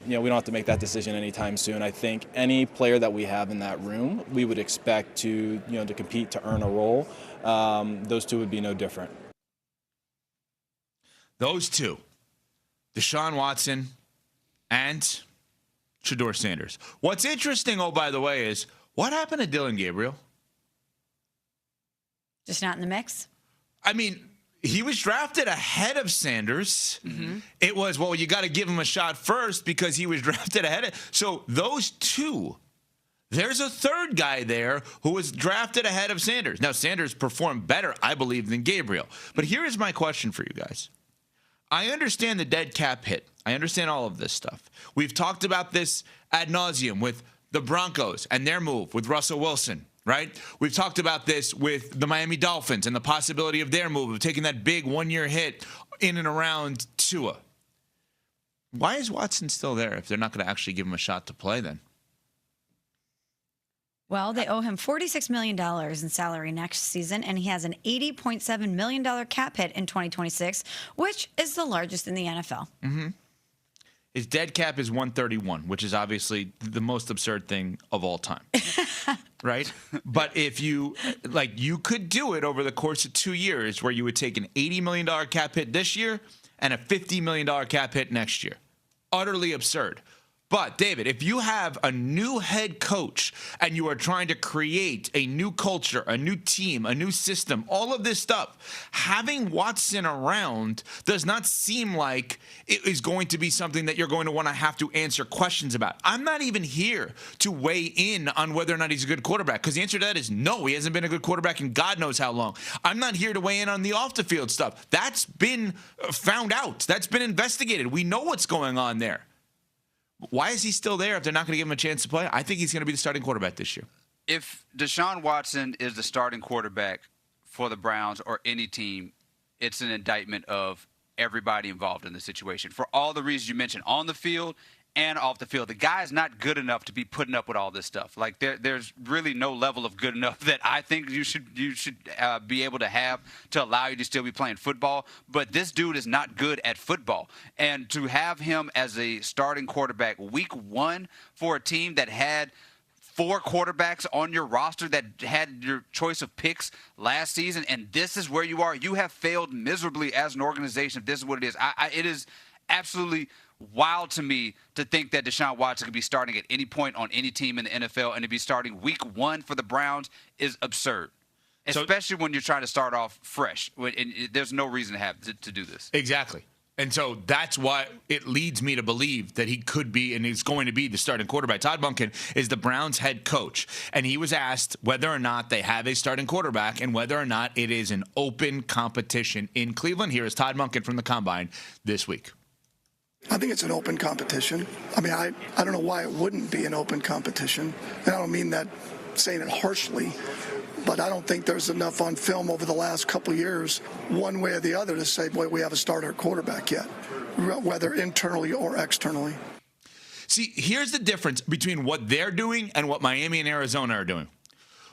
we don't have to make that decision anytime soon. I think any player that we have in that room, we would expect to, to compete, to earn a role. Those two would be no different. Those two, Deshaun Watson and Shedeur Sanders. What's interesting, by the way, is what happened to Dillon Gabriel? Just not in the mix? I mean, he was drafted ahead of Sanders. Mm-hmm. It was, you got to give him a shot first because he was drafted ahead. So those two, there's a third guy there who was drafted ahead of Sanders. Now, Sanders performed better, I believe, than Gabriel. But here is my question for you guys. I understand the dead cap hit. I understand all of this stuff. We've talked about this ad nauseum with the Broncos and their move with Russell Wilson, right? We've talked about this with the Miami Dolphins and the possibility of their move of taking that big one-year hit in and around Tua. Why is Watson still there if they're not going to actually give him a shot to play then? Well, they owe him $46 million in salary next season, and he has an $80.7 million cap hit in 2026, which is the largest in the NFL. Mm-hmm. His dead cap is 131, which is obviously the most absurd thing of all time, right? But if you could do it over the course of 2 years where you would take an $80 million cap hit this year and a $50 million cap hit next year. Utterly absurd. But, David, if you have a new head coach and you are trying to create a new culture, a new team, a new system, all of this stuff, having Watson around does not seem like it is going to be something that you're going to want to have to answer questions about. I'm not even here to weigh in on whether or not he's a good quarterback, because the answer to that is no, he hasn't been a good quarterback in God knows how long. I'm not here to weigh in on the off-the-field stuff. That's been found out. That's been investigated. We know what's going on there. Why is he still there if they're not going to give him a chance to play? I think he's going to be the starting quarterback this year. If Deshaun Watson is the starting quarterback for the Browns or any team, it's an indictment of everybody involved in the situation. For all the reasons you mentioned on the field and off the field, the guy is not good enough to be putting up with all this stuff. Like there's really no level of good enough that I think you should be able to have to allow you to still be playing football. But this dude is not good at football, and to have him as a starting quarterback week one for a team that had 4 quarterbacks on your roster that had your choice of picks last season, and this is where you are. You have failed miserably as an organization. If this is what it is, it is absolutely wild to me to think that Deshaun Watson could be starting at any point on any team in the NFL, and to be starting week one for the Browns is absurd, especially when you're trying to start off fresh. And there's no reason to have to do this. Exactly. And so that's why it leads me to believe that he could be and is going to be the starting quarterback. Todd Monken is the Browns head coach, and he was asked whether or not they have a starting quarterback and whether or not it is an open competition in Cleveland. Here is Todd Monken from the Combine this week. I think it's an open competition. I mean, I don't know why it wouldn't be an open competition. And I don't mean that saying it harshly, but I don't think there's enough on film over the last couple of years, one way or the other, to say, boy, we have a starter quarterback yet, whether internally or externally. See, here's the difference between what they're doing and what Miami and Arizona are doing.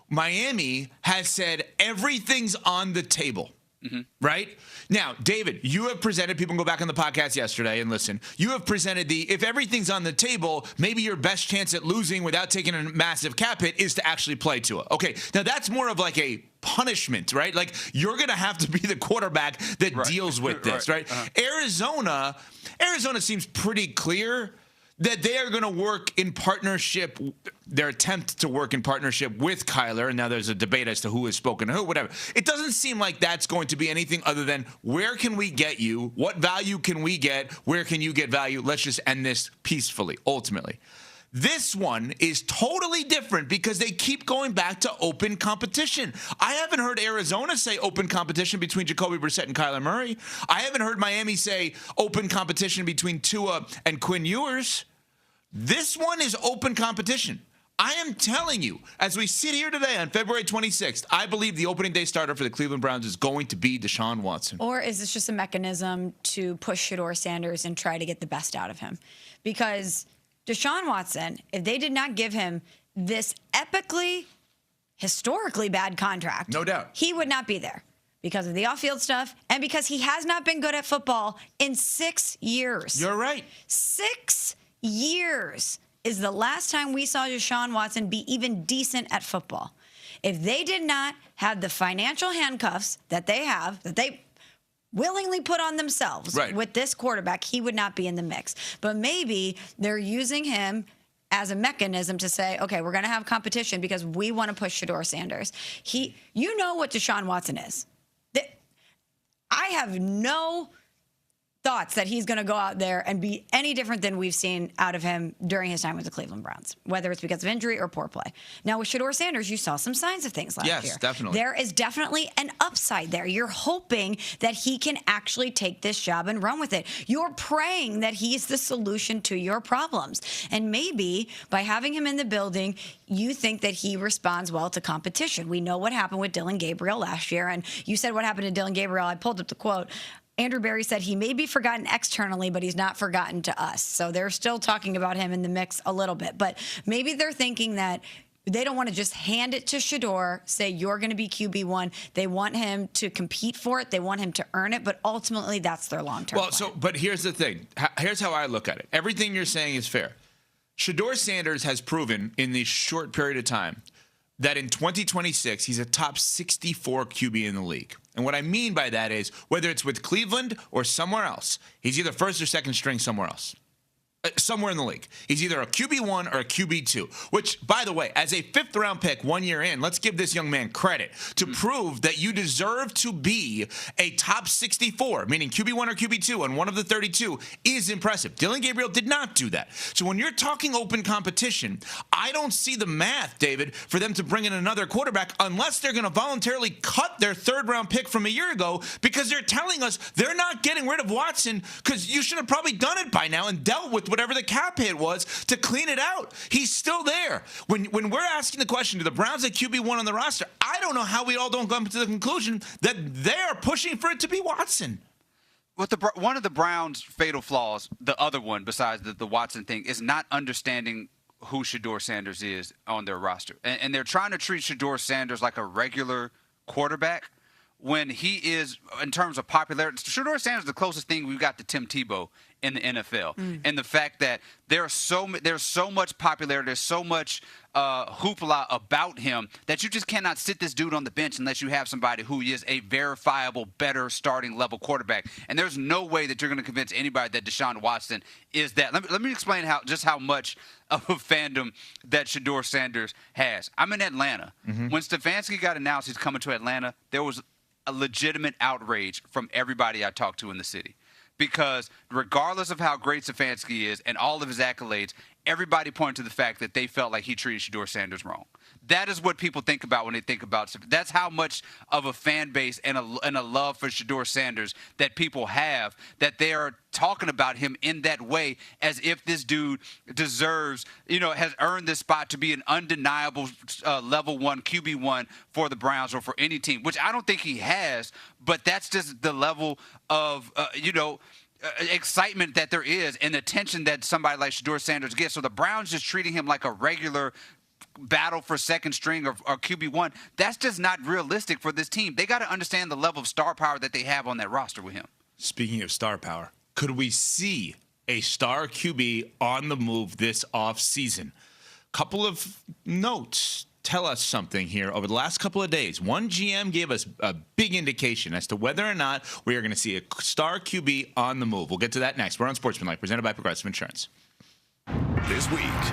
Miami has said everything's on the table. Mm-hmm. Right? Now, David, you have presented, people can go back on the podcast yesterday and listen, you have presented if everything's on the table, maybe your best chance at losing without taking a massive cap hit is to actually play Tua. Okay, now that's more of like a punishment, right? Like you're going to have to be the quarterback that deals with this, right? Uh-huh. Arizona seems pretty clear that they are going to work in partnership, their attempt to work in partnership with Kyler, and now there's a debate as to who has spoken to who, whatever. It doesn't seem like that's going to be anything other than where can we get you? What value can we get? Where can you get value? Let's just end this peacefully, ultimately. This one is totally different because they keep going back to open competition. I haven't heard Arizona say open competition between Jacoby Brissett and Kyler Murray. I haven't heard Miami say open competition between Tua and Quinn Ewers. This one is open competition. I am telling you, as we sit here today on February 26th, I believe the opening day starter for the Cleveland Browns is going to be Deshaun Watson. Or is this just a mechanism to push Shedeur Sanders and try to get the best out of him? Because Deshaun Watson, if they did not give him this epically, historically bad contract, no doubt, he would not be there because of the off-field stuff and because he has not been good at football in 6 years. You're right. 6 years is the last time we saw Deshaun Watson be even decent at football. If they did not have the financial handcuffs that they willingly put on themselves with this quarterback, he would not be in the mix. But maybe they're using him as a mechanism to say, okay, we're going to have competition because we want to push Shedeur Sanders. You know what Deshaun Watson is. I have no thoughts that he's going to go out there and be any different than we've seen out of him during his time with the Cleveland Browns, whether it's because of injury or poor play. Now, with Shedeur Sanders, you saw some signs of things last year. Yes, definitely. There is definitely an upside there. You're hoping that he can actually take this job and run with it. You're praying that he's the solution to your problems. And maybe by having him in the building, you think that he responds well to competition. We know what happened with Dylan Gabriel last year. And you said what happened to Dylan Gabriel. I pulled up the quote. Andrew Berry said he may be forgotten externally, but he's not forgotten to us. So they're still talking about him in the mix a little bit. But maybe they're thinking that they don't want to just hand it to Shedeur, say you're going to be QB1. They want him to compete for it. They want him to earn it. But ultimately, that's their long-term plan. But here's the thing. Here's how I look at it. Everything you're saying is fair. Shedeur Sanders has proven in this short period of time that in 2026, he's a top 64 QB in the league. And what I mean by that is whether it's with Cleveland or somewhere else, he's either first or second string somewhere else. Somewhere in the league. He's either a QB1 or a QB2, which, by the way, as a fifth-round pick 1 year in, let's give this young man credit to prove that you deserve to be a top 64, meaning QB1 or QB2 on one of the 32 is impressive. Dylan Gabriel did not do that. So when you're talking open competition, I don't see the math, David, for them to bring in another quarterback unless they're going to voluntarily cut their third-round pick from a year ago because they're telling us they're not getting rid of Watson because you should have probably done it by now and dealt with whatever the cap hit was to clean it out. He's still there. When we're asking the question, do the Browns at QB1 on the roster, I don't know how we all don't come to the conclusion that they're pushing for it to be Watson. One of the Browns' fatal flaws, the other one besides the Watson thing, is not understanding who Shedeur Sanders is on their roster. And they're trying to treat Shedeur Sanders like a regular quarterback when he is, in terms of popularity, Shedeur Sanders is the closest thing we've got to Tim Tebow in the NFL. And the fact that there's so much popularity, there's so much hoopla about him that you just cannot sit this dude on the bench unless you have somebody who is a verifiable, better starting level quarterback. And there's no way that you're going to convince anybody that Deshaun Watson is that. Let me explain how much of a fandom that Shedeur Sanders has. I'm in Atlanta. When Stefanski got announced he's coming to Atlanta, there was a legitimate outrage from everybody I talked to in the city. Because regardless of how great Stefanski is and all of his accolades, everybody pointed to the fact that they felt like he treated Shedeur Sanders wrong. That is what people think about when they think about – that's how much of a fan base and a love for Shedeur Sanders that people have, that they are talking about him in that way as if this dude deserves – has earned this spot to be an undeniable level 1 QB1 for the Browns or for any team, which I don't think he has, but that's just the level of excitement that there is and attention that somebody like Shedeur Sanders gets. So the Browns just treating him like a regular battle for second string or QB1, that's just not realistic for this team. They got to understand the level of star power that they have on that roster with him. Speaking of star power, could we see a star QB on the move this offseason? Couple of notes tell us something here over the last couple of days. One GM gave us a big indication as to whether or not we are going to see a star QB on the move. We'll get to that next. We're on Sportsmanlike, presented by Progressive Insurance. This week is